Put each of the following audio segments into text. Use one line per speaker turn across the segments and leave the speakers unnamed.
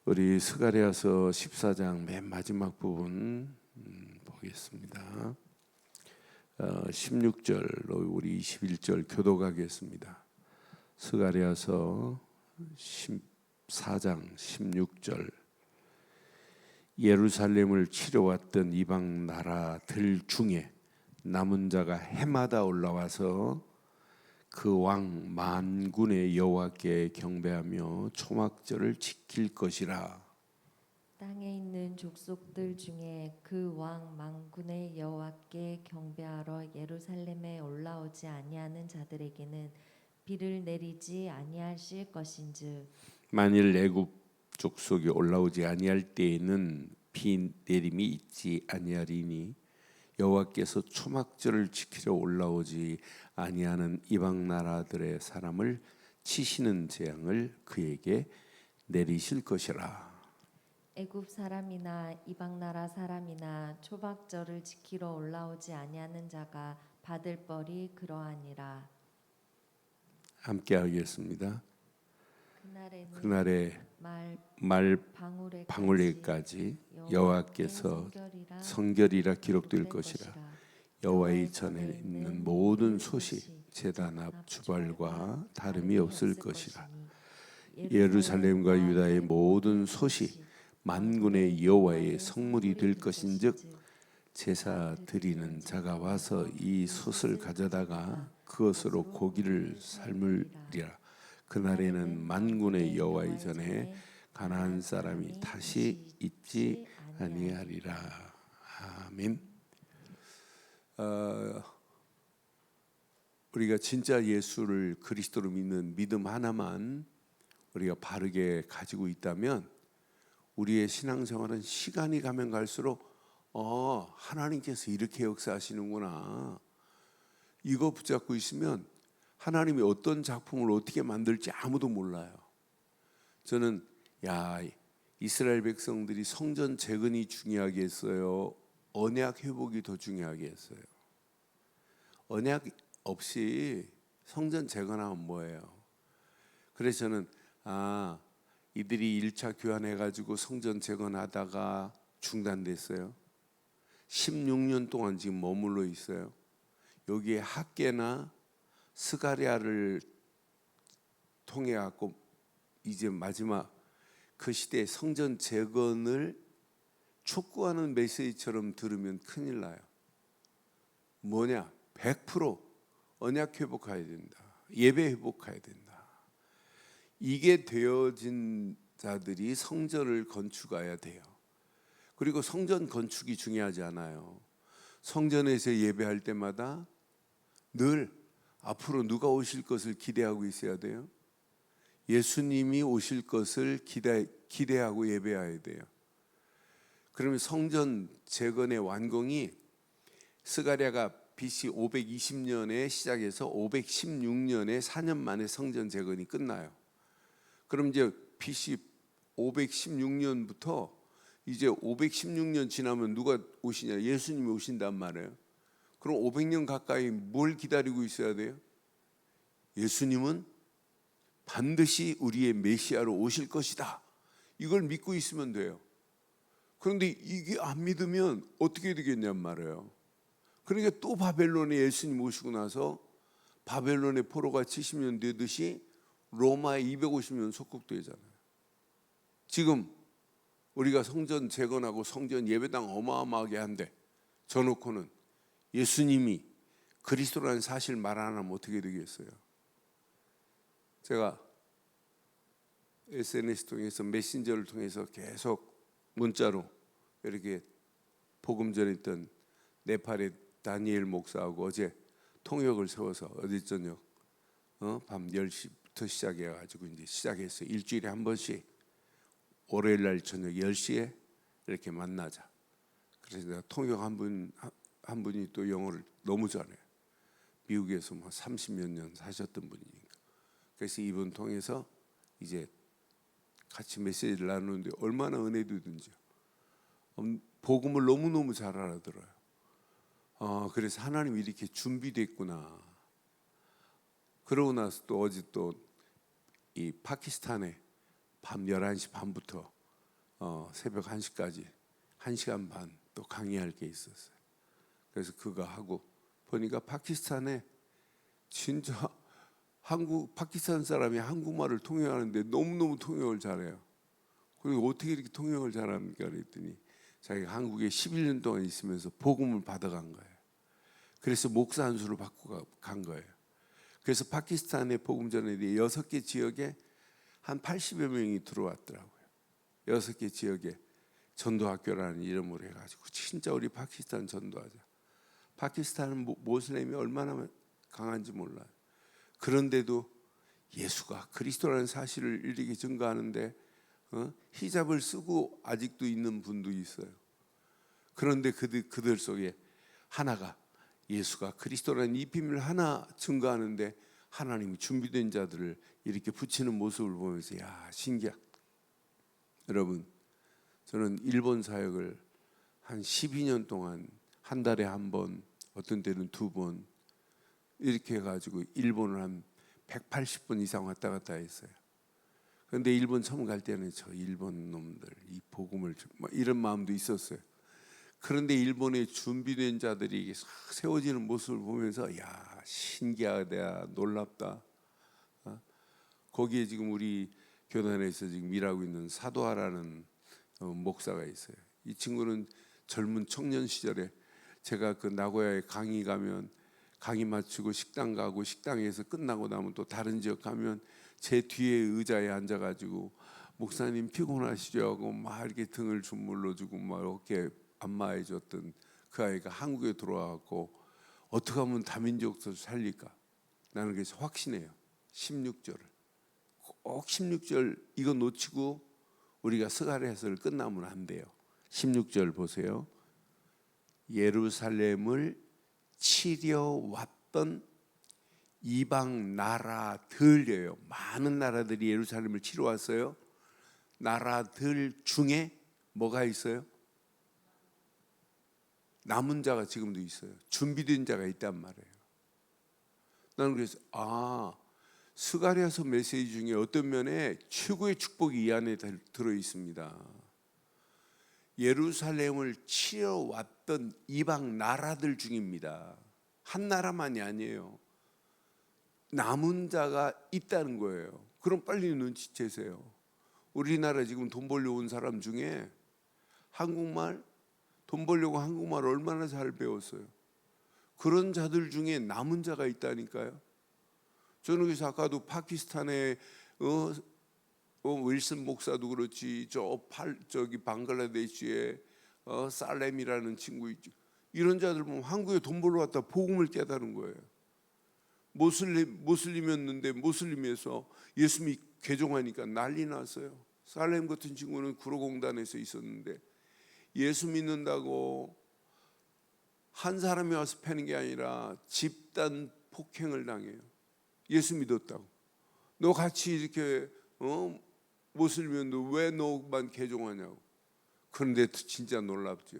우리 스가랴서 14장 맨 마지막 부분 보겠습니다. 16절 우리 21절 교독하겠습니다. 스가랴서 14장 16절 예루살렘을 치러왔던 이방 나라들 중에 남은 자가 해마다 올라와서 그 왕 만군의 여호와께 경배하며 초막절을 지킬 것이라.
땅에 있는 족속들 중에 그 왕 만군의 여호와께 경배하러 예루살렘에 올라오지 아니하는 자들에게는 비를 내리지 아니하실 것인즉
만일 애굽 족속이 올라오지 아니할 때에는 비 내림이 있지 아니하리니 여호와께서 초막절을 지키러 올라오지 아니하는 이방 나라들의 사람을 치시는 재앙을 그에게 내리실 것이라.
애굽 사람이나 이방 나라 사람이나 초막절을 지키러 올라오지 아니하는 자가 받을 벌이 그러하니라.
함께 하겠습니다.
그날에
말 방울에까지 여호와께서 성결이라 기록될 것이라. 여호와의 전에 있는 모든 소식 제단 앞 주발과 다름이 없을 것이라. 예루살렘과 유다의 모든 소식 만군의 여호와의 성물이 될 것인즉 제사 드리는 자가 와서 이 솥을 가져다가 그것으로 고기를 삶으리라. 그날에는 만군의 여호와의 전에 가나안 사람이 다시 있지 아니하리라. 아멘. 우리가 진짜 예수를 그리스도로 믿는 믿음 하나만 우리가 바르게 가지고 있다면 우리의 신앙생활은 시간이 가면 갈수록 하나님께서 이렇게 역사하시는구나. 이거 붙잡고 있으면 하나님이 어떤 작품을 어떻게 만들지 아무도 몰라요. 저는 이스라엘 백성들이 성전 재건이 중요하게 했어요? 언약 회복이 더 중요하게 했어요? 언약 없이 성전 재건하면 뭐예요? 그래서 저는 이들이 1차 교환해가지고 성전 재건하다가 중단됐어요. 16년 동안 지금 머물러 있어요. 여기에 학계나 스가랴를 통해 갖고 이제 마지막 그 시대의 성전 재건을 촉구하는 메시지처럼 들으면 큰일 나요. 뭐냐? 100% 언약 회복해야 된다. 예배 회복해야 된다. 이게 되어진 자들이 성전을 건축해야 돼요. 그리고 성전 건축이 중요하지 않아요. 성전에서 예배할 때마다 늘 앞으로 누가 오실 것을 기대하고 있어야 돼요. 예수님이 오실 것을 기대하고 예배해야 돼요. 그러면 성전 재건의 완공이 스가랴가 BC 520년에 시작해서 516년에 4년 만에 성전 재건이 끝나요. 그럼 이제 BC 516년부터 이제 516년 지나면 누가 오시냐? 예수님이 오신단 말이에요. 그럼 500년 가까이 뭘 기다리고 있어야 돼요? 예수님은 반드시 우리의 메시아로 오실 것이다. 이걸 믿고 있으면 돼요. 그런데 이게 안 믿으면 어떻게 되겠냔 말이에요. 그러니까 또 바벨론에 예수님 오시고 나서 바벨론의 포로가 70년 되듯이 로마에 250년 속국되잖아요. 지금 우리가 성전 재건하고 성전 예배당 어마어마하게 한데 저놓고는 예수님이 그리스도라는 사실 말 안 하면 어떻게 되겠어요? 제가 SNS 통해서 메신저를 통해서 계속 문자로 이렇게 복음 전했던 네팔의 다니엘 목사하고 어제 통역을 세워서 어제 저녁 밤 10시부터 시작해가지고 이제 시작했어요. 일주일에 한 번씩 월요일 날 저녁 10시에 이렇게 만나자. 그래서 내가 통역 한 분이 또 영어를 너무 잘해요. 미국에서 30몇 년 사셨던 분이니까. 그래서 이분 통해서 이제 같이 메시지를 나누는데 얼마나 은혜되든지요. 복음을 너무너무 잘 알아들어요. 그래서 하나님이 이렇게 준비됐구나. 그러고 나서 또 어제 또 이 파키스탄에 밤 11시 반부터 새벽 1시까지 1시간 반 또 강의할 게 있었어요. 그래서 그거 하고 보니까 파키스탄에 진짜 파키스탄 사람이 한국말을 통역하는데 너무너무 통역을 잘해요. 그리고 어떻게 이렇게 통역을 잘합니까? 그랬더니 자기가 한국에 11년 동안 있으면서 복음을 받아간 거예요. 그래서 목사 안수를 받고 간 거예요. 그래서 파키스탄의 복음 전에도 6개 지역에 한 80여 명이 들어왔더라고요. 6개 지역에 전도학교라는 이름으로 해가지고 진짜 우리 파키스탄 전도하자. 파키스탄은 모슬렘이 얼마나 강한지 몰라요. 그런데도 예수가 그리스도라는 사실을 이렇게 증거하는데 히잡을 쓰고 아직도 있는 분도 있어요. 그런데 그들 속에 하나가 예수가 그리스도라는 이 비밀을 하나 증거하는데 하나님이 준비된 자들을 이렇게 붙이는 모습을 보면서 야 신기하. 여러분 저는 일본 사역을 한 12년 동안 한 달에 한 번, 어떤 때는 2번 이렇게 해가지고 일본을 한 180번 이상 왔다 갔다 했어요. 그런데 일본 처음 갈 때는 저 일본 놈들 이 복음을 이런 마음도 있었어요. 그런데 일본에 준비된 자들이 세워지는 모습을 보면서 야 신기하다, 놀랍다. 거기에 지금 우리 교단에서 지금 일하고 있는 사도하라는 목사가 있어요. 이 친구는 젊은 청년 시절에 제가 그 나고야에 강의 가면 강의 마치고 식당 가고 식당에서 끝나고 나면 또 다른 지역 가면 제 뒤에 의자에 앉아가지고 목사님 피곤하시죠 하고 막 이렇게 등을 주물러주고 막 이렇게 안마해줬던 그 아이가 한국에 들어와갖고 어떻게 하면 다민족을 살릴까? 나는 그래서 확신해요. 16절을 꼭 16절 이거 놓치고 우리가 스가랴 해설을 끝나면 안 돼요. 16절 보세요. 예루살렘을 치려왔던 이방 나라들이에요. 많은 나라들이 예루살렘을 치러 왔어요. 나라들 중에 뭐가 있어요? 남은 자가 지금도 있어요. 준비된 자가 있단 말이에요. 나는 그래서 스가랴서 메시지 중에 어떤 면에 최고의 축복이 이 안에 들어 있습니다. 예루살렘을 치러 왔던 이방 나라들 중입니다. 한 나라만이 아니에요. 남은 자가 있다는 거예요. 그럼 빨리 눈치채세요. 우리나라 지금 돈 벌려 온 사람 중에 한국말 돈 벌려고 한국말 얼마나 잘 배웠어요. 그런 자들 중에 남은 자가 있다니까요. 저는 그래서 아까도 파키스탄의 윌슨 목사도 그렇지 저기 방글라데시의 살렘이라는 친구 있죠. 이런 자들 보면 한국에 돈 벌러 왔다 복음을 깨달은 거예요. 모슬림이었는데 모슬림에서 예수님이 개종하니까 난리 났어요. 살렘 같은 친구는 구로공단에서 있었는데 예수 믿는다고 한 사람이 와서 패는 게 아니라 집단 폭행을 당해요. 예수 믿었다고. 너 같이 이렇게 모슬림인데 왜 너만 개종하냐고. 그런데 진짜 놀랍죠.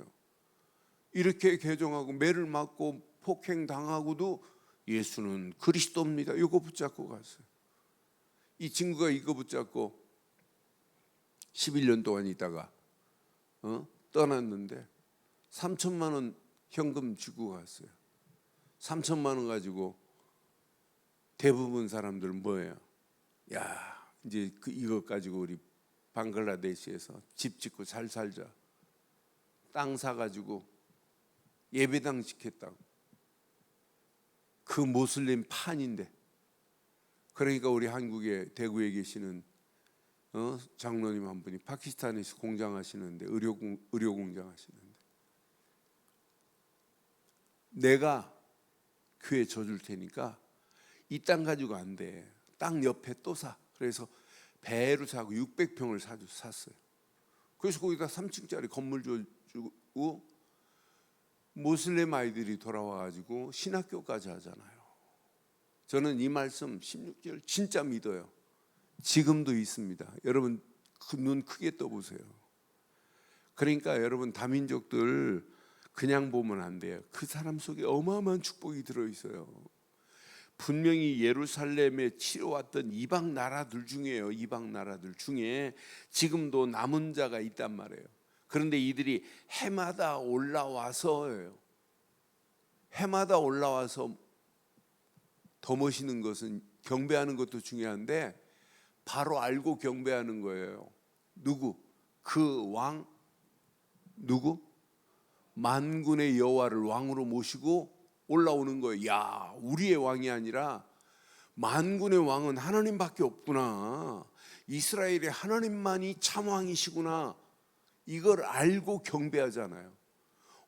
이렇게 개종하고 매를 맞고 폭행 당하고도 예수는 그리스도입니다. 이거 붙잡고 갔어요. 이 친구가 이거 붙잡고 11년 동안 있다가 떠났는데 3천만 원 현금 주고 갔어요. 3천만 원 가지고 대부분 사람들은 뭐예요? 야 이제 이것 가지고 우리 방글라데시에서 집 짓고 잘 살자. 땅 사가지고 예배당 짓겠다고. 그 모슬림 판인데. 그러니까 우리 한국에 대구에 계시는 장로님 한 분이 파키스탄에서 공장하시는데 의료 공장 하시는데 내가 교회 줘줄 테니까 이 땅 가지고 안 돼. 땅 옆에 또 사. 그래서 배로 사고 600평을 샀어요. 그래서 거기다 3층짜리 건물 주고 모슬렘 아이들이 돌아와가지고 신학교까지 하잖아요. 저는 이 말씀 16절 진짜 믿어요. 지금도 있습니다. 여러분 눈 크게 떠보세요. 그러니까 여러분 다민족들 그냥 보면 안 돼요. 그 사람 속에 어마어마한 축복이 들어있어요. 분명히 예루살렘에 치러왔던 이방 나라들 중에요. 이방 나라들 중에 지금도 남은 자가 있단 말이에요. 그런데 이들이 해마다 올라와서요. 해마다 올라와서 더 멋있는 것은 경배하는 것도 중요한데 바로 알고 경배하는 거예요. 누구? 그 왕 누구? 만군의 여호와를 왕으로 모시고 올라오는 거예요. 야, 우리의 왕이 아니라 만군의 왕은 하나님밖에 없구나. 이스라엘의 하나님만이 참 왕이시구나. 이걸 알고 경배하잖아요.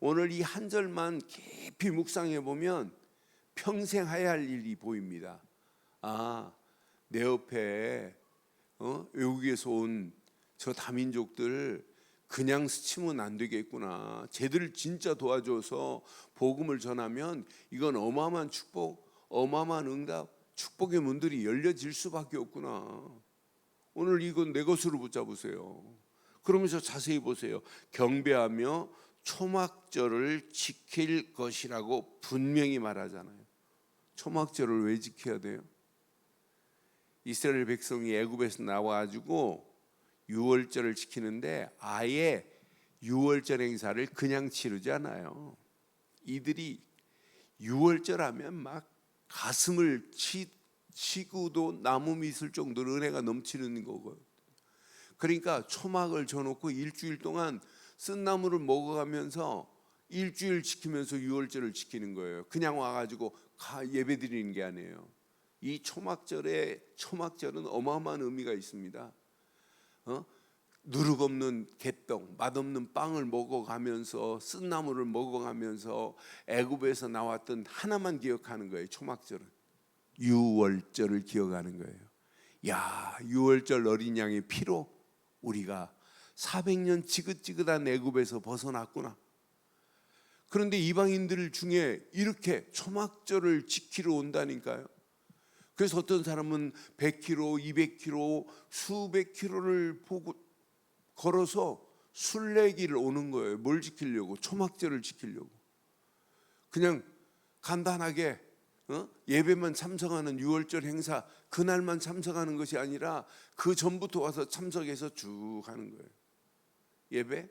오늘 이 한 절만 깊이 묵상해 보면 평생 해야 할 일이 보입니다. 아, 내 옆에 외국에서 온 저 다민족들 그냥 스치면 안 되겠구나. 쟤들 진짜 도와줘서 복음을 전하면 이건 어마어마한 축복, 어마어마한 응답, 축복의 문들이 열려질 수밖에 없구나. 오늘 이건 내 것으로 붙잡으세요. 그러면서 자세히 보세요. 경배하며 초막절을 지킬 것이라고 분명히 말하잖아요. 초막절을 왜 지켜야 돼요? 이스라엘 백성이 애굽에서 나와가지고 유월절을 지키는데 아예 유월절 행사를 그냥 치르지 않아요. 이들이 유월절 하면 막 가슴을 치고도 나무 밑을 정도로 은혜가 넘치는 거고요. 그러니까 초막을 줘놓고 일주일 동안 쓴 나무를 먹어가면서 일주일 지키면서 유월절을 지키는 거예요. 그냥 와가지고 예배 드리는 게 아니에요. 이 초막절은 어마어마한 의미가 있습니다. 누룩 없는 개떡, 맛없는 빵을 먹어가면서 쓴 나무를 먹어가면서 애굽에서 나왔던 하나만 기억하는 거예요. 초막절은 유월절을 기억하는 거예요. 야, 유월절 어린 양의 피로 우리가 400년 지긋지긋한 애굽에서 벗어났구나. 그런데 이방인들 중에 이렇게 초막절을 지키러 온다니까요. 그래서 어떤 사람은 100km, 200km, 수백 킬로를 걸어서 순례길을 오는 거예요. 뭘 지키려고? 초막절을 지키려고. 그냥 간단하게 예배만 참석하는 유월절 행사 그날만 참석하는 것이 아니라 그 전부터 와서 참석해서 쭉 하는 거예요. 예배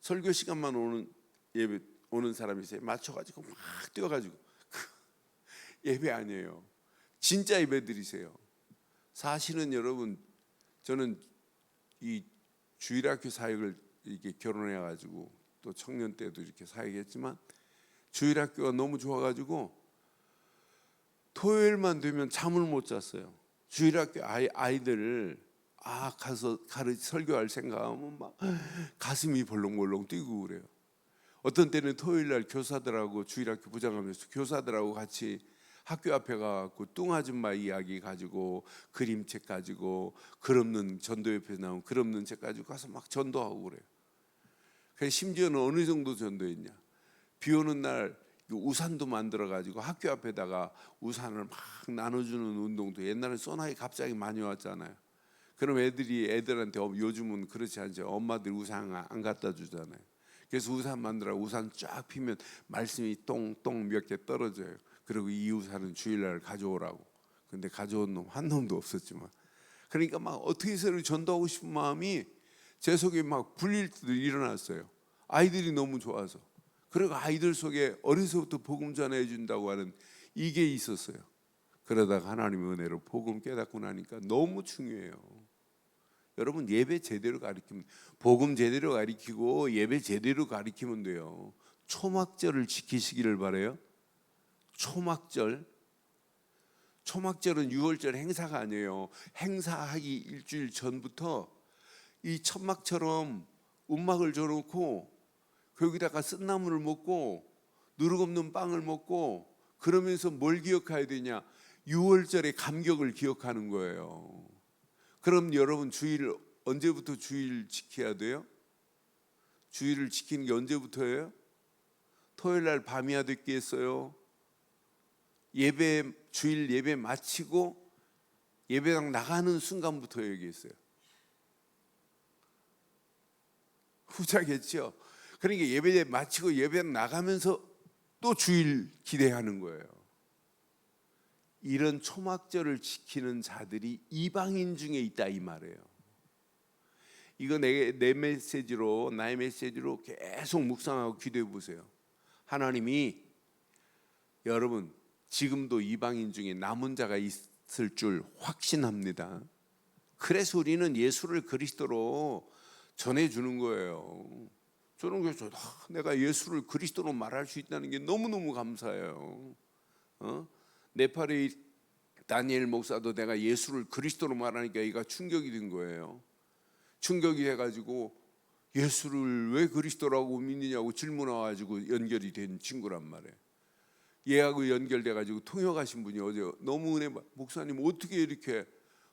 설교 시간만 오는 사람이 있어요. 맞춰가지고 막 뛰어가지고 예배 아니에요. 진짜 예배 드리세요. 사실은 여러분 저는 이 주일학교 사역을 이렇게 결혼해가지고 또 청년 때도 이렇게 사역했지만 주일학교가 너무 좋아가지고 토요일만 되면 잠을 못 잤어요. 주일학교 아이들을 가서 설교할 생각하면 막 가슴이 벌렁벌렁 뛰고 그래요. 어떤 때는 토요일날 교사들하고 주일학교 부장하면서 교사들하고 같이 학교 앞에 가서 뚱아줌마 이야기 가지고 그림책 가지고 글 없는 전도협회에서 나온 글 없는 책 가지고 가서 막 전도하고 그래요. 그래서 심지어는 어느 정도 전도했냐? 비 오는 날 우산도 만들어 가지고 학교 앞에다가 우산을 막 나눠주는 운동도 옛날에 소나기 갑자기 많이 왔잖아요. 그럼 애들한테 요즘은 그렇지 않죠. 엄마들이 우산 안 갖다 주잖아요. 그래서 우산 만들어 우산 쫙 피면 말씀이 똥똥 몇 개 떨어져요. 그리고 이 우산은 주일날 가져오라고. 근데 가져온 놈 한 놈도 없었지만, 그러니까 막 어떻게 해서 전도하고 싶은 마음이 제 속에 막 불릴 때도 일어났어요. 아이들이 너무 좋아서. 그리고 아이들 속에 어려서부터 복음 전해 준다고 하는 이게 있었어요. 그러다가 하나님의 은혜로 복음 깨닫고 나니까 너무 중요해요. 여러분 예배 제대로 가르치면, 복음 제대로 가르치고 예배 제대로 가르치면 돼요. 초막절을 지키시기를 바라요. 초막절은 유월절 행사가 아니에요. 행사하기 일주일 전부터 이 천막처럼 움막을 줘놓고 거기다가 쓴나물을 먹고 누룩 없는 빵을 먹고 그러면서 뭘 기억해야 되냐? 유월절의 감격을 기억하는 거예요. 그럼 여러분 언제부터 주일 지켜야 돼요? 주일을 지키는 게 언제부터예요? 토요일 날 밤이야 됐겠어요? 주일 예배 마치고 예배당 나가는 순간부터 얘기했어요. 후자겠죠. 그러니까 예배 마치고 예배당 나가면서 또 주일 기대하는 거예요. 이런 초막절을 지키는 자들이 이방인 중에 있다 이 말이에요. 이거 내 메시지로, 나의 메시지로 계속 묵상하고 기도해 보세요. 하나님이 여러분 지금도 이방인 중에 남은 자가 있을 줄 확신합니다. 그래서 우리는 예수를 그리스도로 전해주는 거예요. 저는 그래서 내가 예수를 그리스도로 말할 수 있다는 게 너무너무 감사해요. 네팔의 다니엘 목사도 내가 예수를 그리스도로 말하니까 얘가 충격이 된 거예요. 충격이 돼가지고 예수를 왜 그리스도라고 믿느냐고 질문 와가지고 연결이 된 친구란 말이에요. 얘하고 연결돼가지고 통역하신 분이 어제 너무 은혜 목사님 어떻게 이렇게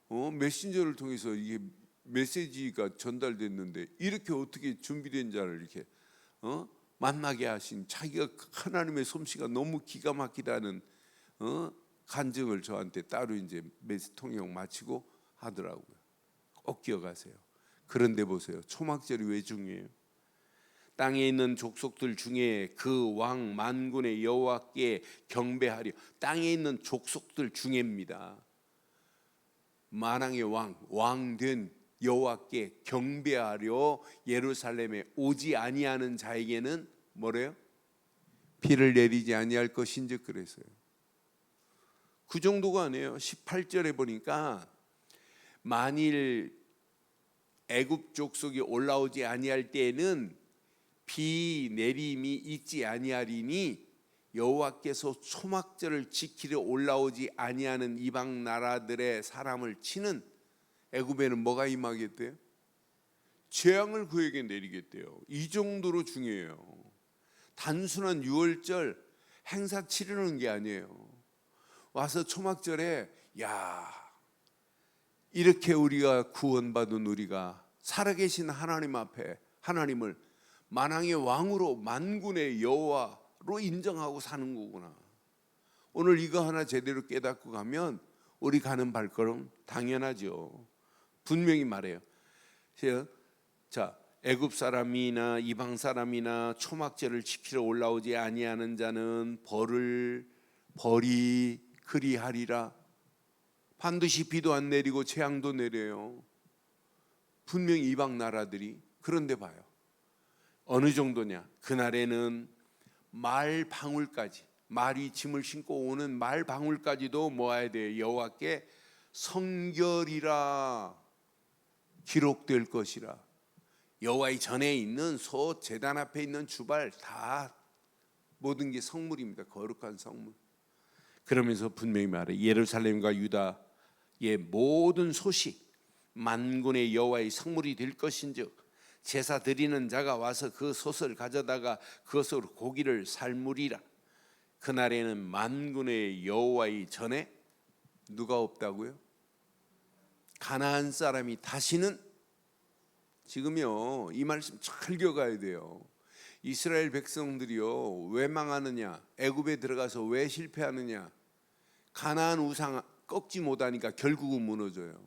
메신저를 통해서 이게 메시지가 전달됐는데 이렇게 어떻게 준비된 자를 이렇게 만나게 하신 자기가 하나님의 솜씨가 너무 기가 막히다는 간증을 저한테 따로 이제 통역 마치고 하더라고요. 꼭 기억하세요. 그런데 보세요. 초막절이 왜 중요해요? 땅에 있는 족속들 중에 그 왕 만군의 여호와께 경배하려. 땅에 있는 족속들 중에입니다. 만왕의 왕된 여호와께 경배하려 예루살렘에 오지 아니하는 자에게는 뭐래요? 비를 내리지 아니할 것인즉 그랬어요. 그 정도가 아니에요. 18절에 보니까 만일 애굽 족속이 올라오지 아니할 때에는 비 내림이 있지 아니하리니 여호와께서 초막절을 지키려 올라오지 아니하는 이방 나라들의 사람을 치는 애굽에는 뭐가 임하겠대요? 재앙을 그에게 내리겠대요. 이 정도로 중요해요. 단순한 유월절 행사 치르는 게 아니에요. 와서 초막절에 이렇게 우리가 구원받은 우리가 살아계신 하나님 앞에 하나님을 만왕의 왕으로 만군의 여호와로 인정하고 사는 거구나. 오늘 이거 하나 제대로 깨닫고 가면 우리 가는 발걸음 당연하죠. 분명히 말해요. 자, 애굽 사람이나 이방 사람이나 초막절을 지키러 올라오지 아니하는 자는 벌이 그리하리라. 반드시 비도 안 내리고 재앙도 내려요. 분명히 이방 나라들이. 그런데 봐요. 어느 정도냐? 그날에는 말 방울까지, 말이 짐을 신고 오는 말 방울까지도 모아야 돼요. 여호와께 성결이라 기록될 것이라. 여호와의 전에 있는 소, 제단 앞에 있는 주발 다 모든 게 성물입니다. 거룩한 성물. 그러면서 분명히 말해 예루살렘과 유다의 모든 솥이 만군의 여호와의 성물이 될 것인즉 제사 드리는 자가 와서 그 솥을 가져다가 그것으로 고기를 삶으리라. 그날에는 만군의 여호와의 전에 누가 없다고요? 가나안 사람이 다시는. 지금요 이 말씀 잘 기억해야 돼요. 이스라엘 백성들이요 왜 망하느냐, 애굽에 들어가서 왜 실패하느냐, 가나안 우상 꺾지 못하니까 결국은 무너져요.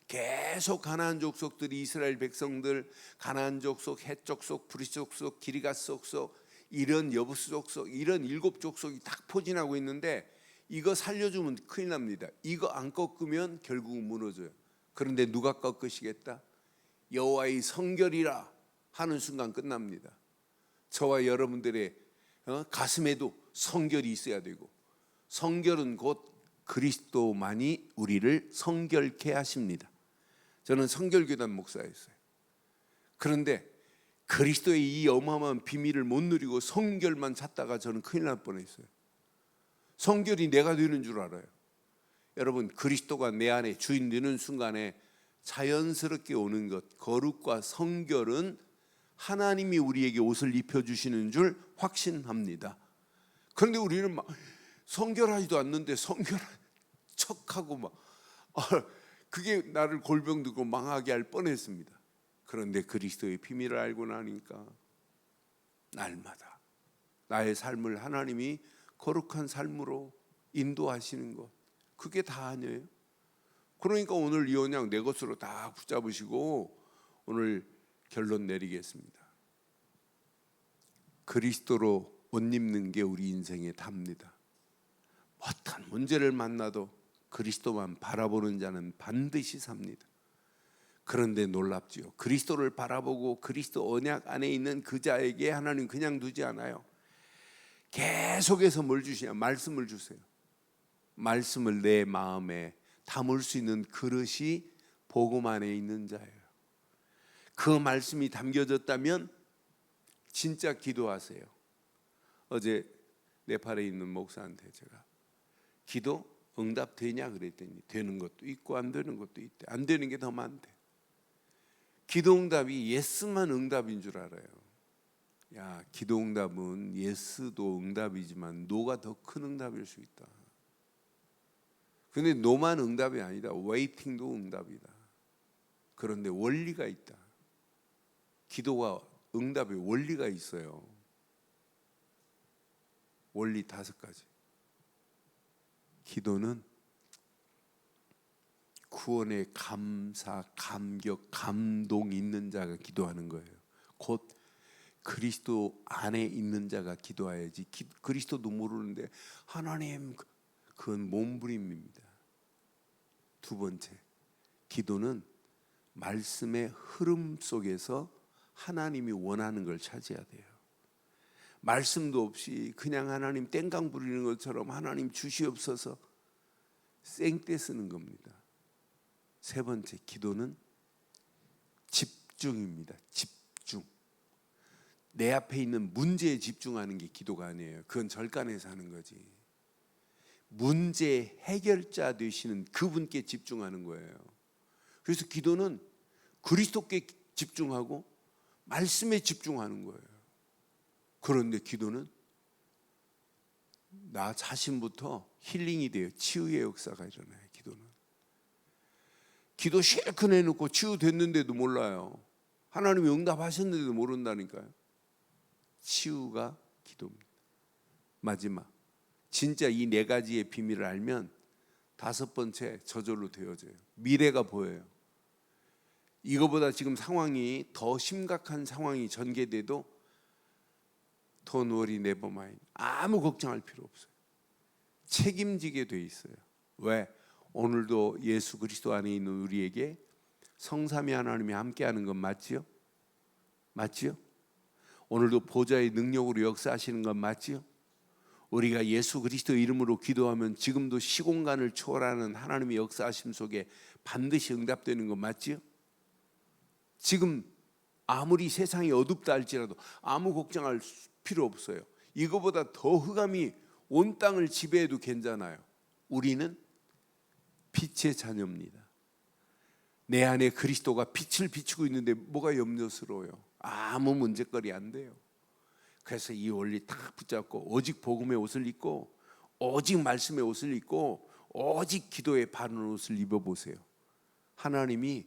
계속 가나안 족속들이 이스라엘 백성들, 가나안 족속, 헷 족속, 브리스 족속, 기리가스 족속, 이런 여부스 족속, 이런 7 족속이 딱 포진하고 있는데 이거 살려주면 큰일 납니다. 이거 안 꺾으면 결국은 무너져요. 그런데 누가 꺾으시겠다? 여호와의 성결이라 하는 순간 끝납니다. 저와 여러분들의 가슴에도 성결이 있어야 되고, 성결은 곧 그리스도만이 우리를 성결케 하십니다. 저는 성결교단 목사였어요. 그런데 그리스도의 이 어마어마한 비밀을 못 누리고 성결만 찾다가 저는 큰일 날 뻔했어요. 성결이 내가 되는 줄 알아요. 여러분, 그리스도가 내 안에 주인 되는 순간에 자연스럽게 오는 것, 거룩과 성결은 하나님이 우리에게 옷을 입혀주시는 줄 확신합니다. 그런데 우리는 막 성결하지도 않는데 성결한 척하고 막 그게 나를 골병들고 망하게 할 뻔했습니다. 그런데 그리스도의 비밀을 알고 나니까 날마다 나의 삶을 하나님이 거룩한 삶으로 인도하시는 것, 그게 다 아니에요. 그러니까 오늘 이 언약 내 것으로 다 붙잡으시고 오늘 결론 내리겠습니다. 그리스도로 옷 입는 게 우리 인생의 답니다. 어떤 문제를 만나도 그리스도만 바라보는 자는 반드시 삽니다. 그런데 놀랍지요. 그리스도를 바라보고 그리스도 언약 안에 있는 그 자에게 하나님 그냥 두지 않아요. 계속해서 뭘 주시냐? 말씀을 주세요. 말씀을 내 마음에 담을 수 있는 그릇이 복음 안에 있는 자예요. 그 말씀이 담겨졌다면 진짜 기도하세요. 어제 네팔에 있는 목사한테 제가 기도 응답되냐 그랬더니 되는 것도 있고 안 되는 것도 있대. 안 되는 게 더 많대. 기도 응답이 예스만 응답인 줄 알아요. 야, 기도 응답은 예스도 응답이지만 노가 더 큰 응답일 수 있다. 근데 노만 응답이 아니다. 웨이팅도 응답이다. 그런데 원리가 있다. 기도가 응답의 원리가 있어요. 원리 5가지. 기도는 구원의 감사, 감격, 감동 있는 자가 기도하는 거예요. 곧 그리스도 안에 있는 자가 기도해야지. 그리스도도 모르는데 하나님, 그건 몸부림입니다. 2번째, 기도는 말씀의 흐름 속에서 하나님이 원하는 걸 찾아야 돼요. 말씀도 없이 그냥 하나님 땡강 부리는 것처럼 하나님 주시옵소서 생떼 쓰는 겁니다. 3번째, 기도는 집중입니다. 집중. 내 앞에 있는 문제에 집중하는 게 기도가 아니에요. 그건 절간에서 하는 거지. 문제 해결자 되시는 그분께 집중하는 거예요. 그래서 기도는 그리스도께 집중하고 말씀에 집중하는 거예요. 그런데 기도는 나 자신부터 힐링이 돼요. 치유의 역사가 일어나요. 기도는. 기도 실컷 해놓고 치유됐는데도 몰라요. 하나님이 응답하셨는데도 모른다니까요. 치유가 기도입니다. 마지막, 진짜 이 4가지의 비밀을 알면 5번째 저절로 되어져요. 미래가 보여요. 이거보다 지금 상황이 더 심각한 상황이 전개돼도 Don't worry, never mind. 아무 걱정할 필요 없어요. 책임지게 돼 있어요. 왜? 오늘도 예수 그리스도 안에 있는 우리에게 성삼위 하나님이 함께하는 건 맞지요? 맞지요? 오늘도 보좌의 능력으로 역사하시는 건 맞지요? 우리가 예수 그리스도 이름으로 기도하면 지금도 시공간을 초월하는 하나님의 역사하심 속에 반드시 응답되는 건 맞지요? 지금 아무리 세상이 어둡다 할지라도 아무 걱정할 필요 없어요. 이거보다 더 흑암이 온 땅을 지배해도 괜찮아요. 우리는 빛의 자녀입니다. 내 안에 그리스도가 빛을 비추고 있는데 뭐가 염려스러워요? 아무 문제거리 안 돼요. 그래서 이 원리 딱 붙잡고 오직 복음의 옷을 입고 오직 말씀의 옷을 입고 오직 기도에 바른 옷을 입어보세요. 하나님이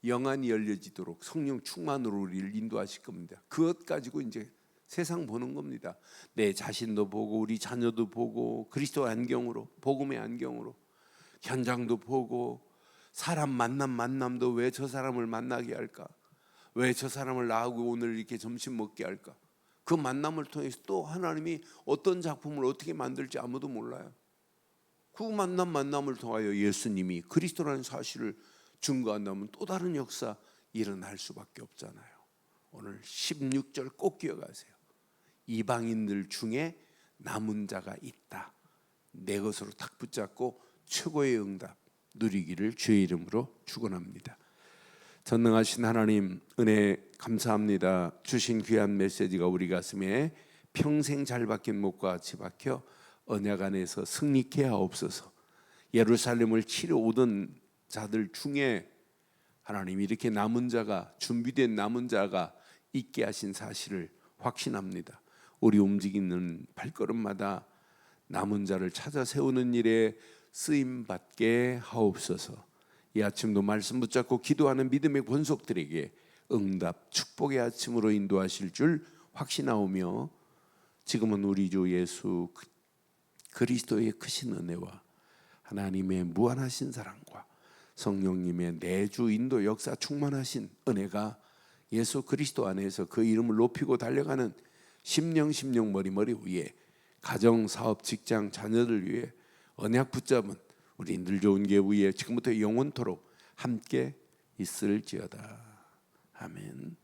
영안이 열려지도록 성령 충만으로 우리를 인도하실 겁니다. 그것 가지고 이제 세상 보는 겁니다. 내 자신도 보고 우리 자녀도 보고 그리스도 안경으로, 복음의 안경으로 현장도 보고 사람 만남도 왜 저 사람을 만나게 할까? 왜 저 사람을 나하고 오늘 이렇게 점심 먹게 할까? 그 만남을 통해서 또 하나님이 어떤 작품을 어떻게 만들지 아무도 몰라요. 그 만남을 통하여 예수님이 그리스도라는 사실을 증거한다면 또 다른 역사 일어날 수밖에 없잖아요. 오늘 16절 꼭 기억하세요. 이방인들 중에 남은 자가 있다. 내 것으로 딱 붙잡고 최고의 응답 누리기를 주의 이름으로 축원합니다. 전능하신 하나님 은혜 감사합니다. 주신 귀한 메시지가 우리 가슴에 평생 잘 박힌 목과 같이 박혀 언약 안에서 승리케 하옵소서. 예루살렘을 치러 오던 자들 중에 하나님 이렇게 남은 자가 준비된 남은 자가 있게 하신 사실을 확신합니다. 우리 움직이는 발걸음마다 남은 자를 찾아 세우는 일에 쓰임 받게 하옵소서. 이 아침도 말씀 붙잡고 기도하는 믿음의 권속들에게 응답 축복의 아침으로 인도하실 줄 확신하오며 지금은 우리 주 예수 그리스도의 크신 은혜와 하나님의 무한하신 사랑과 성령님의 내주 인도 역사 충만하신 은혜가 예수 그리스도 안에서 그 이름을 높이고 달려가는 심령 머리 위에 가정, 사업, 직장, 자녀들 위해 언약 붙잡은 우리 늘 좋은 교회 지금부터 영원토록 함께 있을지어다. 아멘.